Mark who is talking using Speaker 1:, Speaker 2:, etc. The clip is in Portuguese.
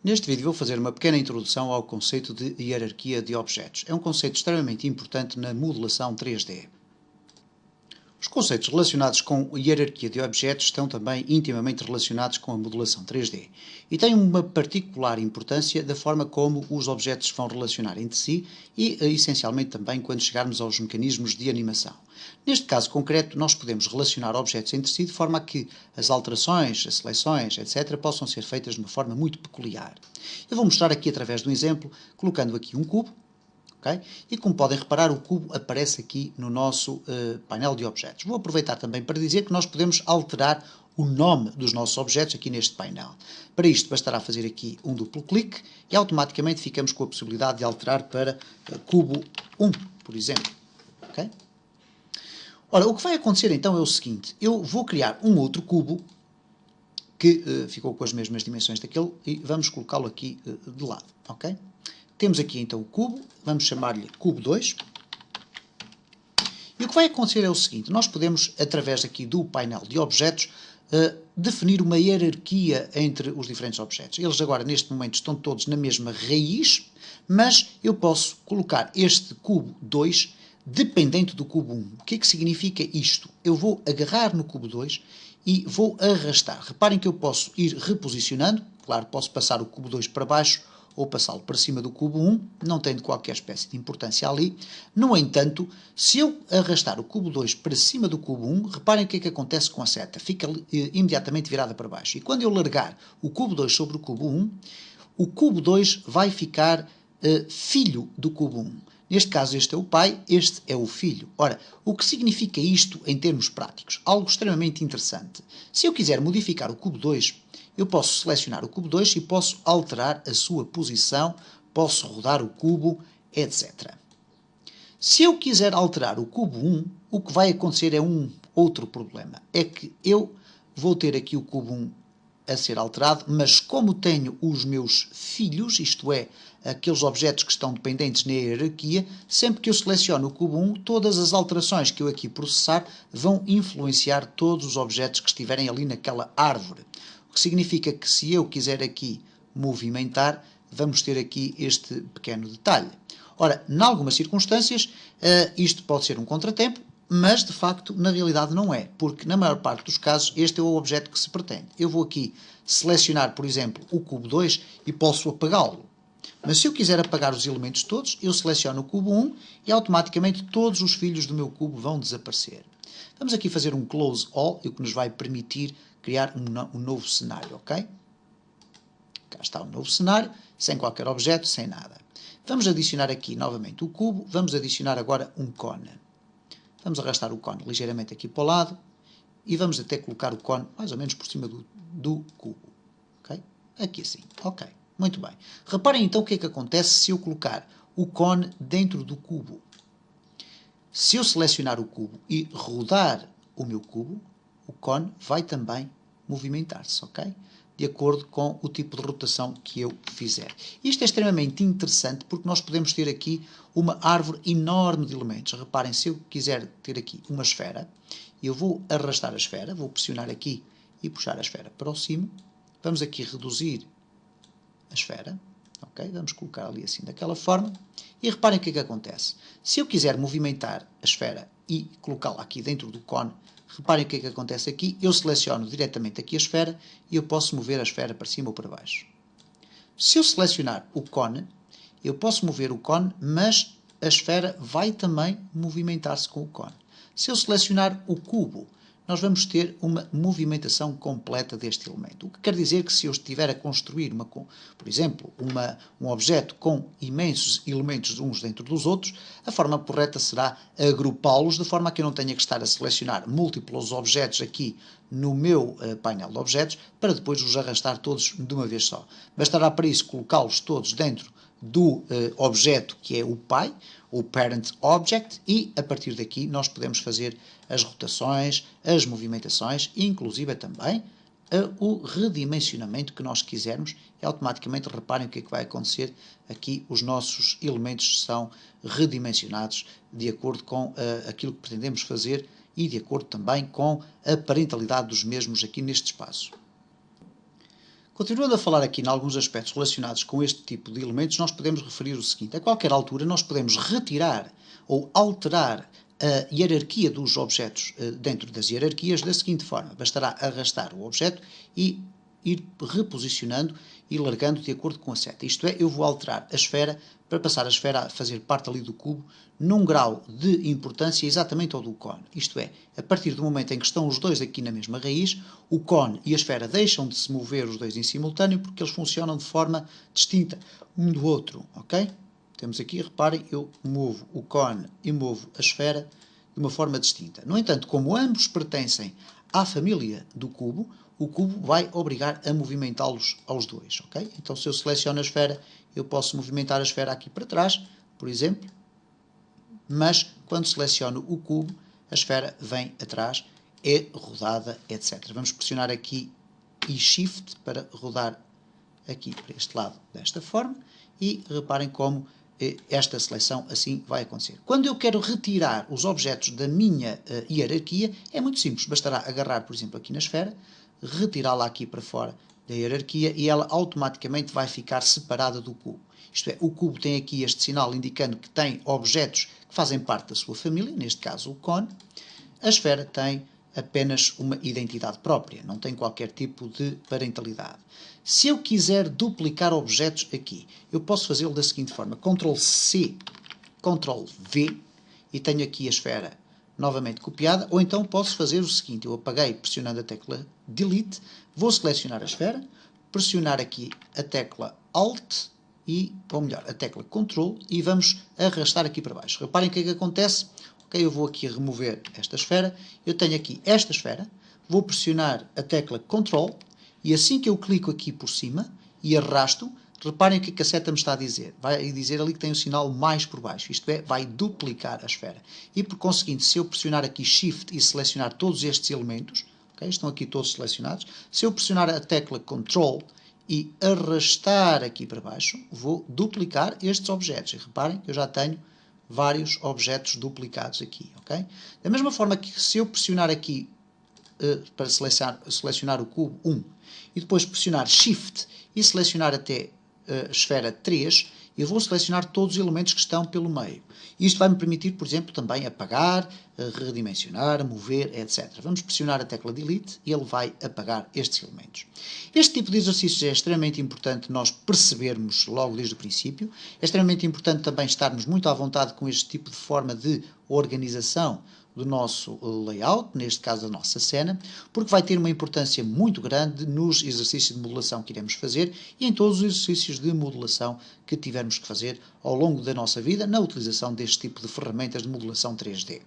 Speaker 1: Neste vídeo vou fazer uma pequena introdução ao conceito de hierarquia de objetos. É um conceito extremamente importante na modelação 3D. Os conceitos relacionados com hierarquia de objetos estão também intimamente relacionados com a modelação 3D e têm uma particular importância da forma como os objetos vão relacionar entre si e, essencialmente, também quando chegarmos aos mecanismos de animação. Neste caso concreto, nós podemos relacionar objetos entre si de forma a que as alterações, as seleções, etc., possam ser feitas de uma forma muito peculiar. Eu vou mostrar aqui através de um exemplo, colocando aqui um cubo. Okay? E como podem reparar, o cubo aparece aqui no nosso painel de objetos. Vou aproveitar também para dizer que nós podemos alterar o nome dos nossos objetos aqui neste painel. Para isto bastará fazer aqui um duplo clique e automaticamente ficamos com a possibilidade de alterar para cubo 1, por exemplo. Okay? Ora, o que vai acontecer então é o seguinte, eu vou criar um outro cubo que ficou com as mesmas dimensões daquele e vamos colocá-lo aqui de lado. Okay? Temos aqui então o cubo, vamos chamar-lhe cubo 2. E o que vai acontecer é o seguinte, nós podemos, através aqui do painel de objetos, definir uma hierarquia entre os diferentes objetos. Eles agora, neste momento, estão todos na mesma raiz, mas eu posso colocar este cubo 2 dependente do cubo 1. O que é que significa isto? Eu vou agarrar no cubo 2 e vou arrastar. Reparem que eu posso ir reposicionando, claro, posso passar o cubo 2 para baixo, ou passá-lo para cima do cubo 1, não tem qualquer espécie de importância ali. No entanto, se eu arrastar o cubo 2 para cima do cubo 1, reparem o que é que acontece com a seta. Fica imediatamente virada para baixo. E quando eu largar o cubo 2 sobre o cubo 1, o cubo 2 vai ficar filho do cubo 1. Neste caso, este é o pai, este é o filho. Ora, o que significa isto em termos práticos? Algo extremamente interessante. Se eu quiser modificar o cubo 2, eu posso selecionar o cubo 2 e posso alterar a sua posição, posso rodar o cubo, etc. Se eu quiser alterar o cubo 1, o que vai acontecer é um outro problema. É que eu vou ter aqui o cubo 1 a ser alterado, mas como tenho os meus filhos, isto é, aqueles objetos que estão dependentes na hierarquia, sempre que eu seleciono o cubo 1, todas as alterações que eu aqui processar vão influenciar todos os objetos que estiverem ali naquela árvore. O que significa que se eu quiser aqui movimentar, vamos ter aqui este pequeno detalhe. Ora, em algumas circunstâncias, isto pode ser um contratempo, mas de facto, na realidade não é, porque na maior parte dos casos este é o objeto que se pretende. Eu vou aqui selecionar, por exemplo, o cubo 2 e posso apagá-lo. Mas se eu quiser apagar os elementos todos, eu seleciono o cubo 1 e automaticamente todos os filhos do meu cubo vão desaparecer. Vamos aqui fazer um close all, o que nos vai permitir criar um novo cenário, ok? Cá está o novo cenário, sem qualquer objeto, sem nada. Vamos adicionar aqui novamente o cubo, vamos adicionar agora um cone. Vamos arrastar o cone ligeiramente aqui para o lado e vamos até colocar o cone mais ou menos por cima do cubo. Okay? Aqui assim. Ok. Muito bem. Reparem então o que é que acontece se eu colocar o cone dentro do cubo. Se eu selecionar o cubo e rodar o meu cubo, o cone vai também movimentar-se, ok? De acordo com o tipo de rotação que eu fizer. Isto é extremamente interessante porque nós podemos ter aqui uma árvore enorme de elementos. Reparem, se eu quiser ter aqui uma esfera, eu vou arrastar a esfera, vou pressionar aqui e puxar a esfera para o cimo. Vamos aqui reduzir a esfera, ok? Vamos colocar ali assim daquela forma. E reparem o que é que acontece. Se eu quiser movimentar a esfera e colocá-la aqui dentro do cone, reparem o que é que acontece aqui. Eu seleciono diretamente aqui a esfera e eu posso mover a esfera para cima ou para baixo. Se eu selecionar o cone, eu posso mover o cone, mas a esfera vai também movimentar-se com o cone. Se eu selecionar o cubo, nós vamos ter uma movimentação completa deste elemento. O que quer dizer que se eu estiver a construir, por exemplo, um objeto com imensos elementos uns dentro dos outros, a forma correta será agrupá-los de forma a que eu não tenha que estar a selecionar múltiplos objetos aqui no meu painel de objetos para depois os arrastar todos de uma vez só. Bastará para isso colocá-los todos dentro do objeto que é o pai, o Parent Object, e a partir daqui nós podemos fazer as rotações, as movimentações e inclusive também o redimensionamento que nós quisermos e automaticamente reparem o que é que vai acontecer aqui, os nossos elementos são redimensionados de acordo com aquilo que pretendemos fazer e de acordo também com a parentalidade dos mesmos aqui neste espaço. Continuando a falar aqui em alguns aspectos relacionados com este tipo de elementos, nós podemos referir o seguinte: a qualquer altura nós podemos retirar ou alterar a hierarquia dos objetos dentro das hierarquias da seguinte forma: bastará arrastar o objeto e ir reposicionando e largando de acordo com a seta. Isto é, eu vou alterar a esfera para passar a esfera a fazer parte ali do cubo num grau de importância exatamente ao do cone. Isto é, a partir do momento em que estão os dois aqui na mesma raiz, o cone e a esfera deixam de se mover os dois em simultâneo porque eles funcionam de forma distinta um do outro, ok? Temos aqui, reparem, eu movo o cone e movo a esfera de uma forma distinta. No entanto, como ambos pertencem à família do cubo, o cubo vai obrigar a movimentá-los aos dois, ok? Então, se eu seleciono a esfera, eu posso movimentar a esfera aqui para trás, por exemplo, mas quando seleciono o cubo, a esfera vem atrás, é rodada, etc. Vamos pressionar aqui e Shift para rodar aqui para este lado desta forma e reparem como esta seleção assim vai acontecer. Quando eu quero retirar os objetos da minha hierarquia, é muito simples, bastará agarrar, por exemplo, aqui na esfera, retirá-la aqui para fora da hierarquia e ela automaticamente vai ficar separada do cubo. Isto é, o cubo tem aqui este sinal indicando que tem objetos que fazem parte da sua família, neste caso o cone. A esfera tem apenas uma identidade própria, não tem qualquer tipo de parentalidade. Se eu quiser duplicar objetos aqui, eu posso fazê-lo da seguinte forma: Ctrl+C, Ctrl+V, e tenho aqui a esfera novamente copiada, ou então posso fazer o seguinte: eu apaguei pressionando a tecla Delete, vou selecionar a esfera, pressionar aqui a tecla Alt, ou melhor, a tecla Ctrl, e vamos arrastar aqui para baixo. Reparem o que é que acontece. Ok, eu vou aqui remover esta esfera, eu tenho aqui esta esfera, vou pressionar a tecla Ctrl, e assim que eu clico aqui por cima e arrasto, reparem o que a seta me está a dizer. Vai dizer ali que tem o sinal mais por baixo, isto é, vai duplicar a esfera. E por conseguinte, se eu pressionar aqui Shift e selecionar todos estes elementos, okay, estão aqui todos selecionados, se eu pressionar a tecla Ctrl e arrastar aqui para baixo, vou duplicar estes objetos. E reparem que eu já tenho vários objetos duplicados aqui, ok? Da mesma forma que se eu pressionar aqui para selecionar o cubo 1 e depois pressionar Shift e selecionar até a esfera 3, eu vou selecionar todos os elementos que estão pelo meio. Isto vai me permitir, por exemplo, também apagar, redimensionar, mover, etc. Vamos pressionar a tecla Delete e ele vai apagar estes elementos. Este tipo de exercícios é extremamente importante nós percebermos logo desde o princípio. É extremamente importante também estarmos muito à vontade com este tipo de forma de organização do nosso layout, neste caso da nossa cena, porque vai ter uma importância muito grande nos exercícios de modelação que iremos fazer e em todos os exercícios de modelação que tivermos que fazer ao longo da nossa vida na utilização deste tipo de ferramentas de modelação 3D.